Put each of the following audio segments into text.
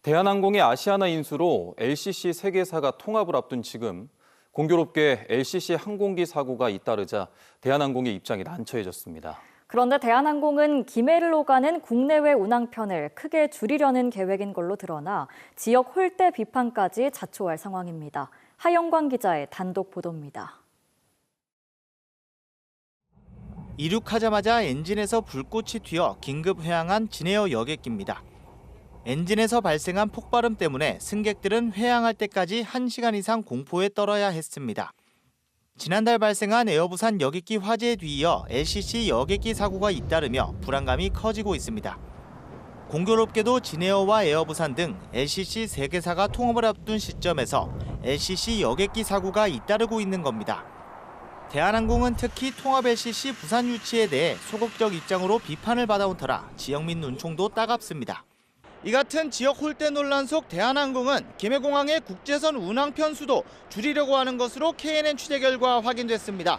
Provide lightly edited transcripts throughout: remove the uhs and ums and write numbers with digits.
대한항공의 아시아나 인수로 LCC 세계사가 통합을 앞둔 지금 공교롭게 LCC 항공기 사고가 잇따르자 대한항공의 입장이 난처해졌습니다. 그런데 대한항공은 김해를 오가는 국내외 운항편을 크게 줄이려는 계획인 걸로 드러나 지역 홀대 비판까지 자초할 상황입니다. 하영광 기자의 단독 보도입니다. 이륙하자마자 엔진에서 불꽃이 튀어 긴급 회항한 진에어 여객기입니다. 엔진에서 발생한 폭발음 때문에 승객들은 회항할 때까지 1시간 이상 공포에 떨어야 했습니다. 지난달 발생한 에어부산 여객기 화재에 뒤이어 LCC 여객기 사고가 잇따르며 불안감이 커지고 있습니다. 공교롭게도 진에어와 에어부산 등 LCC 3개사가 통합을 앞둔 시점에서 LCC 여객기 사고가 잇따르고 있는 겁니다. 대한항공은 특히 통합 LCC 부산 유치에 대해 소극적 입장으로 비판을 받아온 터라 지역민 눈총도 따갑습니다. 이 같은 지역 홀대 논란 속 대한항공은 김해공항의 국제선 운항편 수도 줄이려고 하는 것으로 KNN 취재 결과 확인됐습니다.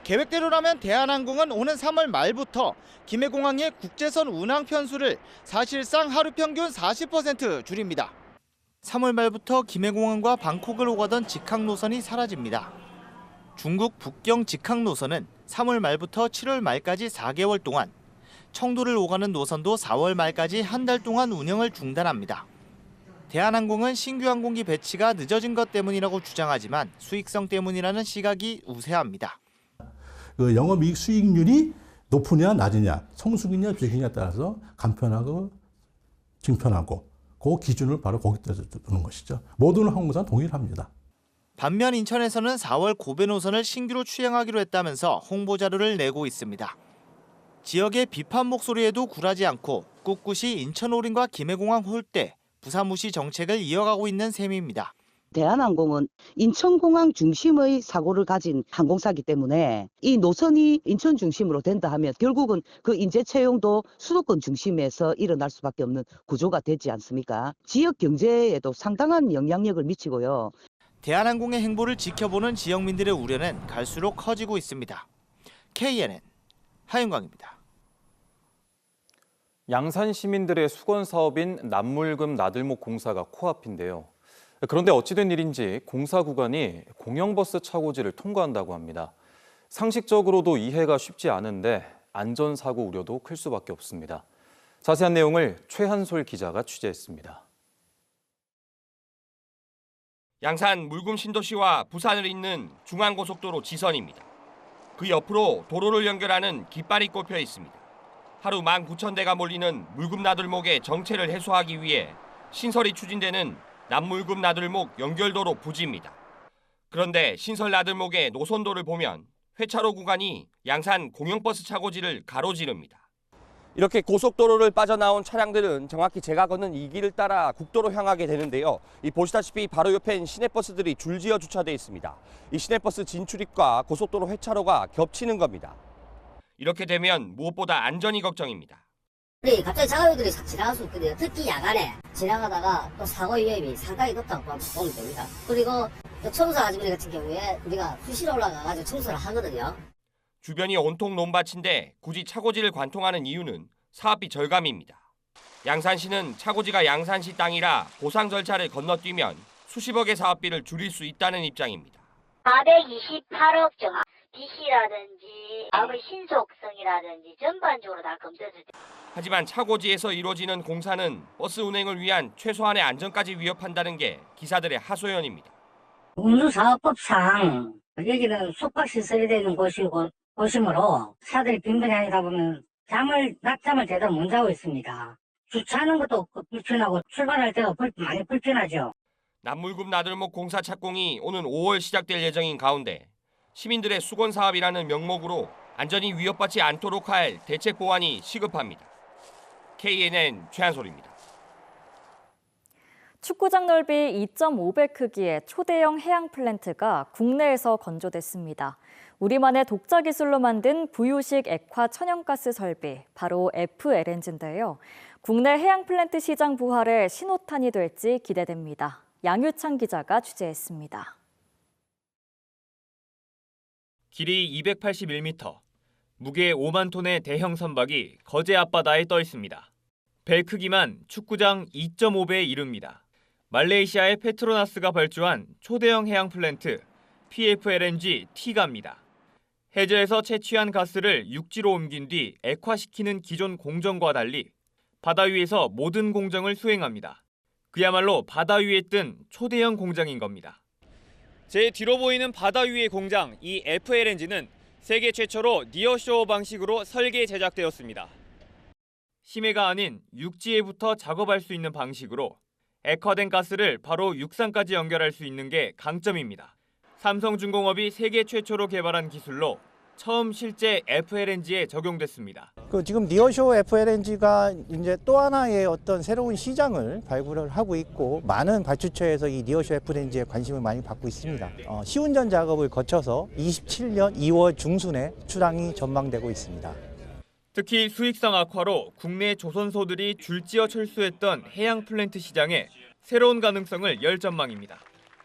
계획대로라면 대한항공은 오는 3월 말부터 김해공항의 국제선 운항편 수를 사실상 하루 평균 40% 줄입니다. 3월 말부터 김해공항과 방콕을 오가던 직항 노선이 사라집니다. 중국 북경 직항 노선은 3월 말부터 7월 말까지 4개월 동안, 청도를 오가는 노선도 4월 말까지 한 달 동안 운영을 중단합니다. 대한항공은 신규 항공기 배치가 늦어진 것 때문이라고 주장하지만 수익성 때문이라는 시각이 우세합니다. 그 영업이익 수익률이 높으냐 낮으냐, 성수기냐 비수기냐에 따라서 간편하고 증편하고 그 기준을 바로 거기다 두는 것이죠. 모든 항공사는 동일합니다. 반면 인천에서는 4월 고배 노선을 신규로 추행하기로 했다면서 홍보 자료를 내고 있습니다. 지역의 비판 목소리에도 굴하지 않고 꿋꿋이 인천올인과 김해공항 홀대, 부사무시 정책을 이어가고 있는 셈입니다. 대한항공은 인천공항 중심의 사고를 가진 항공사이기 때문에 이 노선이 인천 중심으로 된다 하면 결국은 그 인재 채용도 수도권 중심에서 일어날 수밖에 없는 구조가 되지 않습니까? 지역 경제에도 상당한 영향력을 미치고요. 대한항공의 행보를 지켜보는 지역민들의 우려는 갈수록 커지고 있습니다. KNN 하영광입니다. 양산 시민들의 수건 사업인 남물금 나들목 공사가 코앞인데요. 그런데 어찌된 일인지 공사 구간이 공영버스 차고지를 통과한다고 합니다. 상식적으로도 이해가 쉽지 않은데 안전사고 우려도 클 수밖에 없습니다. 자세한 내용을 최한솔 기자가 취재했습니다. 양산 물금 신도시와 부산을 잇는 중앙고속도로 지선입니다. 그 옆으로 도로를 연결하는 깃발이 꼽혀 있습니다. 하루 19,000대가 몰리는 물금 나들목의 정체를 해소하기 위해 신설이 추진되는 남물금 나들목 연결도로 부지입니다. 그런데 신설 나들목의 노선도를 보면 회차로 구간이 양산 공영버스 차고지를 가로지릅니다. 이렇게 고속도로를 빠져나온 차량들은 정확히 제가 걷는 이 길을 따라 국도로 향하게 되는데요. 이 보시다시피 바로 옆엔 시내버스들이 줄지어 주차돼 있습니다. 이 시내버스 진출입과 고속도로 회차로가 겹치는 겁니다. 이렇게 되면 무엇보다 안전이 걱정입니다. 갑자기 자가용들이 지나갈 수 있거든요. 특히 야간에 지나가다가 또 사고 위험이 상당히 높다고 보면 됩니다. 그리고 또 청소 아주머니 같은 경우에 우리가 수시로 올라가가지고 청소를 하거든요. 주변이 온통 논밭인데 굳이 차고지를 관통하는 이유는 사업비 절감입니다. 양산시는 차고지가 양산시 땅이라 보상 절차를 건너뛰면 수십억의 사업비를 줄일 수 있다는 입장입니다. 428억 정도 DC라든지 사업의 신속성이라든지 전반적으로 다 검토될 때. 하지만 차고지에서 이루어지는 공사는 버스 운행을 위한 최소한의 안전까지 위협한다는 게 기사들의 하소연입니다. 운수사업법상 여기는 숙박시설이 되는 곳이므로 차들이 빈번히 하다 보면 낮잠을 제대로 못 자고 있습니다. 주차하는 것도 불편하고 출발할 때도 많이 불편하죠. 남물금 나들목 공사 착공이 오는 5월 시작될 예정인 가운데 시민들의 수건 사업이라는 명목으로 안전이 위협받지 않도록 할 대책 보완이 시급합니다. KNN 최한솔입니다. 축구장 넓이 2.5배 크기의 초대형 해양 플랜트가 국내에서 건조됐습니다. 우리만의 독자 기술로 만든 부유식 액화 천연가스 설비, 바로 FLNG인데요. 국내 해양 플랜트 시장 부활의 신호탄이 될지 기대됩니다. 양유찬 기자가 취재했습니다. 길이 281m, 무게 5만 톤의 대형 선박이 거제 앞바다에 떠 있습니다. 배 크기만 축구장 2.5배에 이릅니다. 말레이시아의 페트로나스가 발주한 초대형 해양 플랜트 PFLNG T가입니다. 해저에서 채취한 가스를 육지로 옮긴 뒤 액화시키는 기존 공정과 달리 바다 위에서 모든 공정을 수행합니다. 그야말로 바다 위에 뜬 초대형 공장인 겁니다. 제 뒤로 보이는 바다 위의 공장, 이 FLNG는 세계 최초로 니어쇼어 방식으로 설계 제작되었습니다. 심해가 아닌 육지에부터 작업할 수 있는 방식으로 액화된 가스를 바로 육상까지 연결할 수 있는 게 강점입니다. 삼성중공업이 세계 최초로 개발한 기술로 처음 실제 FLNG에 적용됐습니다. 지금 니어쇼 FLNG가 이제 또 하나의 어떤 새로운 시장을 발굴을 하고 있고 많은 발주처에서 이 니어쇼 FLNG에 관심을 많이 받고 있습니다. 시운전 작업을 거쳐서 27년 2월 중순에 출항이 전망되고 있습니다. 특히 수익성 악화로 국내 조선소들이 줄지어 철수했던 해양 플랜트 시장에 새로운 가능성을 열 전망입니다.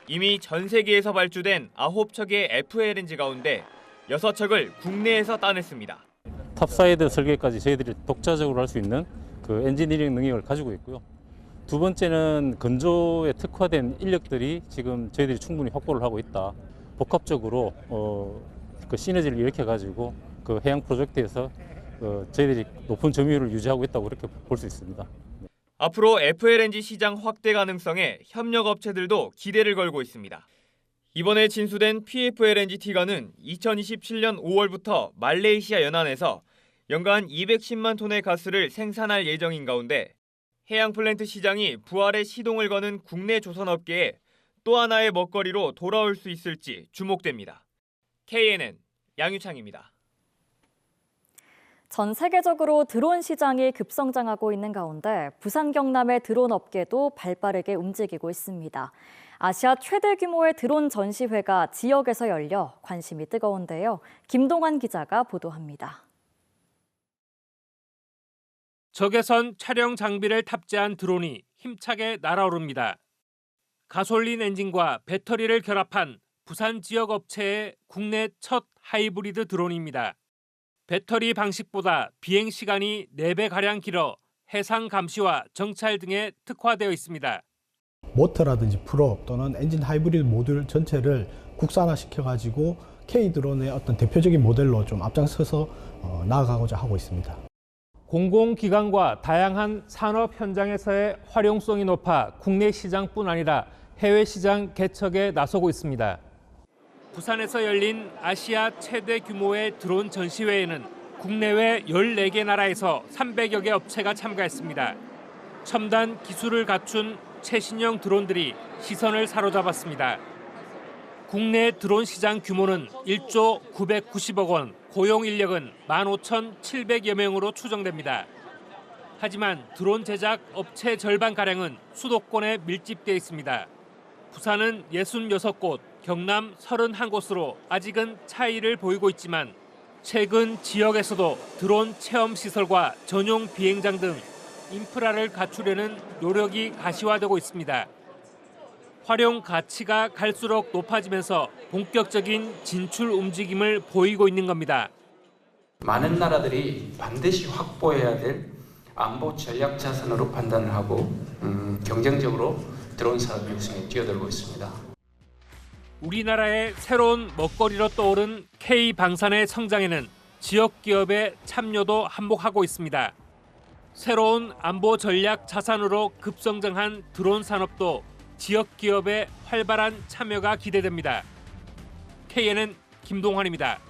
이미 전 세계에서 발주된 9척의 FLNG 가운데 6척을 국내에서 따냈습니다. 탑사이드 설계까지 저희들이 독자적으로 할 수 있는 그 엔지니어링 능력을 가지고 있고요. 두 번째는 건조에 특화된 인력들이 지금 저희들이 충분히 확보를 하고 있다. 복합적으로 그 시너지를 일으켜가지고 그 해양 프로젝트에서 저희들이 높은 점유율을 유지하고 있다고 그렇게 볼 수 있습니다. 앞으로 FLNG 시장 확대 가능성에 협력 업체들도 기대를 걸고 있습니다. 이번에 진수된 PFLNG T가는 2027년 5월부터 말레이시아 연안에서 연간 210만 톤의 가스를 생산할 예정인 가운데 해양 플랜트 시장이 부활의 시동을 거는 국내 조선업계에 또 하나의 먹거리로 돌아올 수 있을지 주목됩니다. KNN 양유창입니다. 전 세계적으로 드론 시장이 급성장하고 있는 가운데 부산 경남의 드론 업계도 발빠르게 움직이고 있습니다. 아시아 최대 규모의 드론 전시회가 지역에서 열려 관심이 뜨거운데요. 김동환 기자가 보도합니다. 적외선 촬영 장비를 탑재한 드론이 힘차게 날아오릅니다. 가솔린 엔진과 배터리를 결합한 부산 지역 업체의 국내 첫 하이브리드 드론입니다. 배터리 방식보다 비행 시간이 4배가량 길어 해상 감시와 정찰 등에 특화되어 있습니다. 모터라든지 프롭 또는 엔진 하이브리드 모듈 전체를 국산화시켜가지고 K-드론의 어떤 대표적인 모델로 좀 앞장서서 나아가고자 하고 있습니다. 공공기관과 다양한 산업 현장에서의 활용성이 높아 국내 시장뿐 아니라 해외 시장 개척에 나서고 있습니다. 부산에서 열린 아시아 최대 규모의 드론 전시회에는 국내외 14개 나라에서 300여 개 업체가 참가했습니다. 첨단 기술을 갖춘 최신형 드론들이 시선을 사로잡았습니다. 국내 드론 시장 규모는 1조 990억 원, 고용 인력은 15,700여 명으로 추정됩니다. 하지만 드론 제작 업체 절반가량은 수도권에 밀집돼 있습니다. 부산은 66곳, 경남 31곳으로 아직은 차이를 보이고 있지만 최근 지역에서도 드론 체험 시설과 전용 비행장 등 인프라를 갖추려는 노력이 가시화되고 있습니다. 활용 가치가 갈수록 높아지면서 본격적인 진출 움직임을 보이고 있는 겁니다. 많은 나라들이 반드시 확보해야 될 안보 전략 자산으로 판단을 하고 경쟁적으로 드론 산업 육성에 뛰어들고 있습니다. 우리나라의 새로운 먹거리로 떠오른 K-방산의 성장에는 지역 기업의 참여도 한몫하고 있습니다. 새로운 안보 전략 자산으로 급성장한 드론 산업도 지역 기업의 활발한 참여가 기대됩니다. KNN 김동환입니다.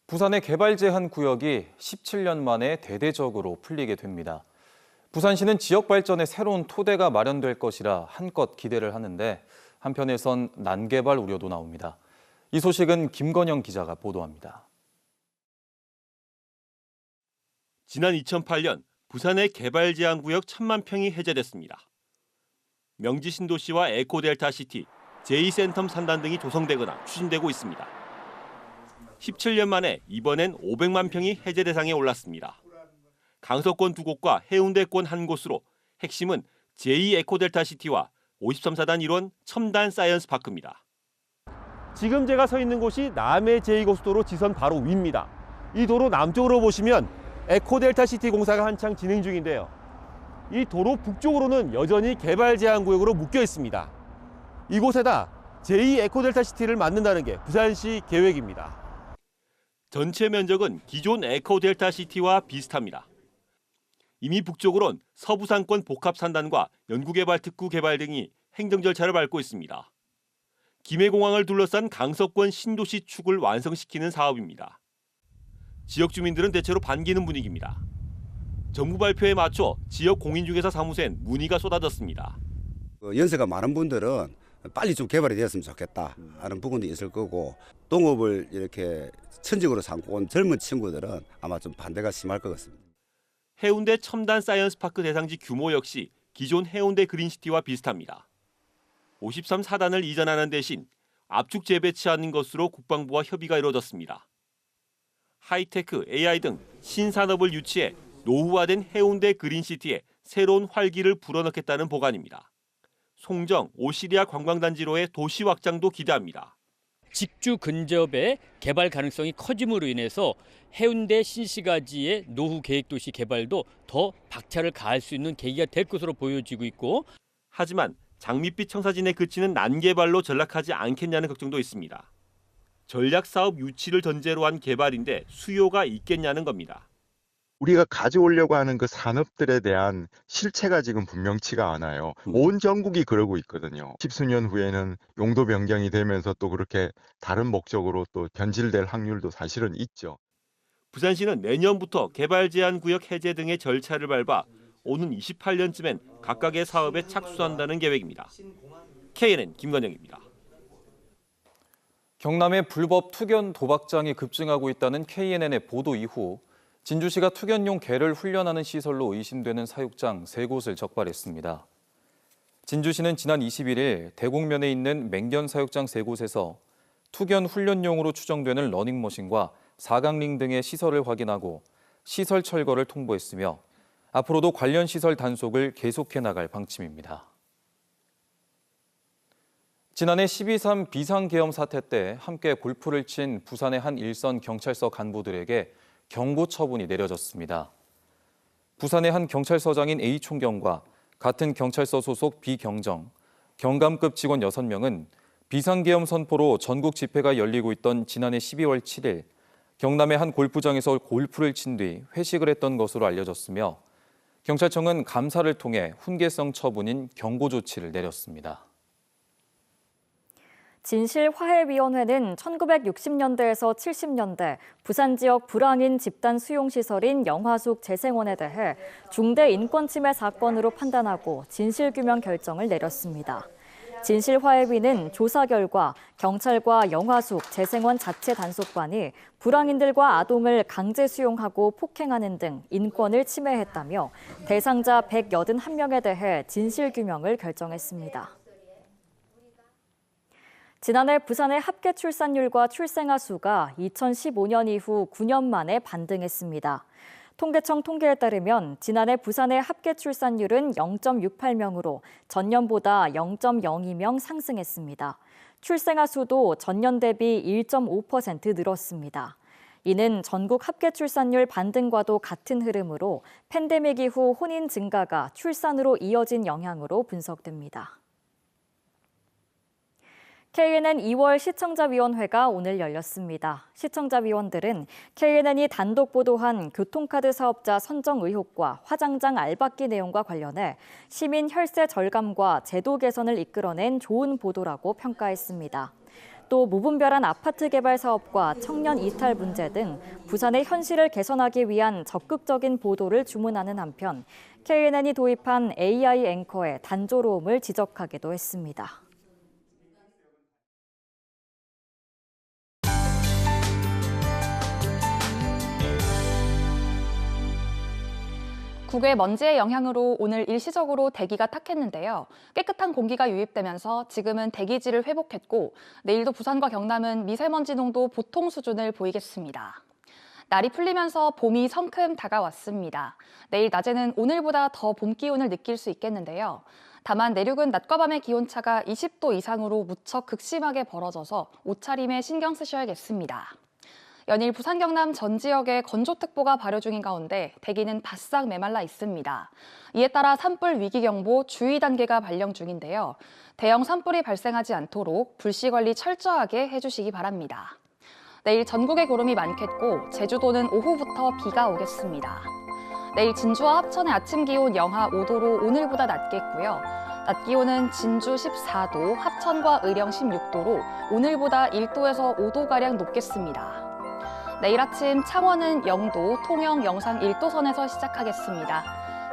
부산의 개발 제한 구역이 17년 만에 대대적으로 풀리게 됩니다. 부산시는 지역 발전에 새로운 토대가 마련될 것이라 한껏 기대를 하는데 한편에선 난개발 우려도 나옵니다. 이 소식은 김건영 기자가 보도합니다. 지난 2008년 부산의 개발 제한 구역 1,000만 평이 해제됐습니다. 명지 신도시와 에코델타시티, 제2센텀 산단 등이 조성되거나 추진되고 있습니다. 17년 만에 이번엔 500만 평이 해제 대상에 올랐습니다. 강서권 2곳과 해운대권 1곳으로 핵심은 제2에코델타시티와 53사단 일원 첨단 사이언스 파크입니다. 지금 제가 서 있는 곳이 남해 제2고속도로 지선 바로 위입니다. 이 도로 남쪽으로 보시면 에코델타시티 공사가 한창 진행 중인데요. 이 도로 북쪽으로는 여전히 개발 제한 구역으로 묶여 있습니다. 이곳에다 제2 에코델타시티를 만든다는 게 부산시 계획입니다. 전체 면적은 기존 에코델타시티와 비슷합니다. 이미 북쪽으론 서부상권 복합산단과 연구개발특구 개발 등이 행정 절차를 밟고 있습니다. 김해공항을 둘러싼 강서권 신도시 축을 완성시키는 사업입니다. 지역 주민들은 대체로 반기는 분위기입니다. 정부 발표에 맞춰 지역 공인중개사 사무소엔 문의가 쏟아졌습니다. 연세가 많은 분들은 빨리 좀 개발이 되었으면 좋겠다 하는 부분도 있을 거고, 동업을 이렇게 천직으로 삼고 온 젊은 친구들은 아마 좀 반대가 심할 것 같습니다. 해운대 첨단 사이언스파크 대상지 규모 역시 기존 해운대 그린시티와 비슷합니다. 53사단을 이전하는 대신 압축 재배치하는 것으로 국방부와 협의가 이루어졌습니다. 하이테크, AI 등 신산업을 유치해 노후화된 해운대 그린시티에 새로운 활기를 불어넣겠다는 보관입니다. 송정, 오시리아 관광단지로의 도시 확장도 기대합니다. 직주 근접의 개발 가능성이 커짐으로 인해서 해운대 신시가지의 노후 계획도시 개발도 더 박차를 가할 수 있는 계기가 될 것으로 보여지고 있고, 하지만 장밋빛 청사진에 그치는 난개발로 전락하지 않겠냐는 걱정도 있습니다. 전략사업 유치를 전제로 한 개발인데 수요가 있겠냐는 겁니다. 우리가 가져오려고 하는 그 산업들에 대한 실체가 지금 분명치가 않아요. 온 전국이 그러고 있거든요. 십수년 후에는 용도 변경이 되면서 또 그렇게 다른 목적으로 또 변질될 확률도 사실은 있죠. 부산시는 내년부터 개발 제한 구역 해제 등의 절차를 밟아 오는 28년쯤엔 각각의 사업에 착수한다는 계획입니다. KNN 김건영입니다. 경남의 불법 투견 도박장이 급증하고 있다는 KNN의 보도 이후 진주시가 투견용 개를 훈련하는 시설로 의심되는 사육장 3곳을 적발했습니다. 진주시는 지난 21일 대곡면에 있는 맹견 사육장 3곳에서 투견 훈련용으로 추정되는 러닝머신과 사각링 등의 시설을 확인하고 시설 철거를 통보했으며 앞으로도 관련 시설 단속을 계속해 나갈 방침입니다. 지난해 12.3 비상계엄 사태 때 함께 골프를 친 부산의 한 일선 경찰서 간부들에게 경고 처분이 내려졌습니다. 부산의 한 경찰서장인 A 총경과 같은 경찰서 소속 B 경정, 경감급 직원 6명은 비상계엄 선포로 전국 집회가 열리고 있던 지난해 12월 7일 경남의 한 골프장에서 골프를 친 뒤 회식을 했던 것으로 알려졌으며 경찰청은 감사를 통해 훈계성 처분인 경고 조치를 내렸습니다. 진실화해위원회는 1960년대에서 70년대 부산 지역 불황인 집단 수용시설인 영화숙 재생원에 대해 중대 인권침해 사건으로 판단하고 진실규명 결정을 내렸습니다. 진실화해위는 조사 결과 경찰과 영화숙 재생원 자체 단속반이 불황인들과 아동을 강제 수용하고 폭행하는 등 인권을 침해했다며 대상자 181명에 대해 진실규명을 결정했습니다. 지난해 부산의 합계 출산율과 출생아 수가 2015년 이후 9년 만에 반등했습니다. 통계청 통계에 따르면 지난해 부산의 합계 출산율은 0.68명으로 전년보다 0.02명 상승했습니다. 출생아 수도 전년 대비 1.5% 늘었습니다. 이는 전국 합계 출산율 반등과도 같은 흐름으로 팬데믹 이후 혼인 증가가 출산으로 이어진 영향으로 분석됩니다. KNN 2월 시청자위원회가 오늘 열렸습니다. 시청자위원들은 KNN이 단독 보도한 교통카드 사업자 선정 의혹과 화장장 알박기 내용과 관련해 시민 혈세 절감과 제도 개선을 이끌어낸 좋은 보도라고 평가했습니다. 또 무분별한 아파트 개발 사업과 청년 이탈 문제 등 부산의 현실을 개선하기 위한 적극적인 보도를 주문하는 한편 KNN이 도입한 AI 앵커의 단조로움을 지적하기도 했습니다. 국외 먼지의 영향으로 오늘 일시적으로 대기가 탁했는데요. 깨끗한 공기가 유입되면서 지금은 대기질을 회복했고 내일도 부산과 경남은 미세먼지 농도 보통 수준을 보이겠습니다. 날이 풀리면서 봄이 성큼 다가왔습니다. 내일 낮에는 오늘보다 더 봄 기온을 느낄 수 있겠는데요. 다만 내륙은 낮과 밤의 기온차가 20도 이상으로 무척 극심하게 벌어져서 옷차림에 신경 쓰셔야겠습니다. 연일 부산 경남 전 지역에 건조특보가 발효 중인 가운데 대기는 바싹 메말라 있습니다. 이에 따라 산불 위기경보 주의 단계가 발령 중인데요. 대형 산불이 발생하지 않도록 불씨 관리 철저하게 해주시기 바랍니다. 내일 전국에 구름이 많겠고 제주도는 오후부터 비가 오겠습니다. 내일 진주와 합천의 아침 기온 영하 5도로 오늘보다 낮겠고요. 낮 기온은 진주 14도, 합천과 의령 16도로 오늘보다 1도에서 5도가량 높겠습니다. 내일 아침 창원은 0도, 통영, 영상 1도 선에서 시작하겠습니다.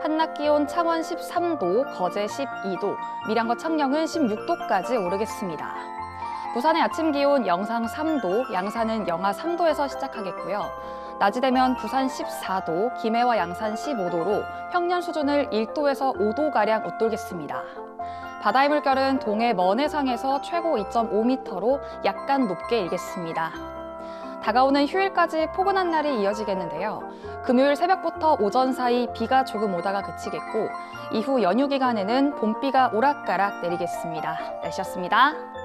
한낮 기온 창원 13도, 거제 12도, 밀양과 창녕은 16도까지 오르겠습니다. 부산의 아침 기온 영상 3도, 양산은 영하 3도에서 시작하겠고요. 낮이 되면 부산 14도, 김해와 양산 15도로 평년 수준을 1도에서 5도가량 웃돌겠습니다. 바다의 물결은 동해 먼 해상에서 최고 2.5m로 약간 높게 일겠습니다. 다가오는 휴일까지 포근한 날이 이어지겠는데요. 금요일 새벽부터 오전 사이 비가 조금 오다가 그치겠고 이후 연휴 기간에는 봄비가 오락가락 내리겠습니다. 날씨였습니다.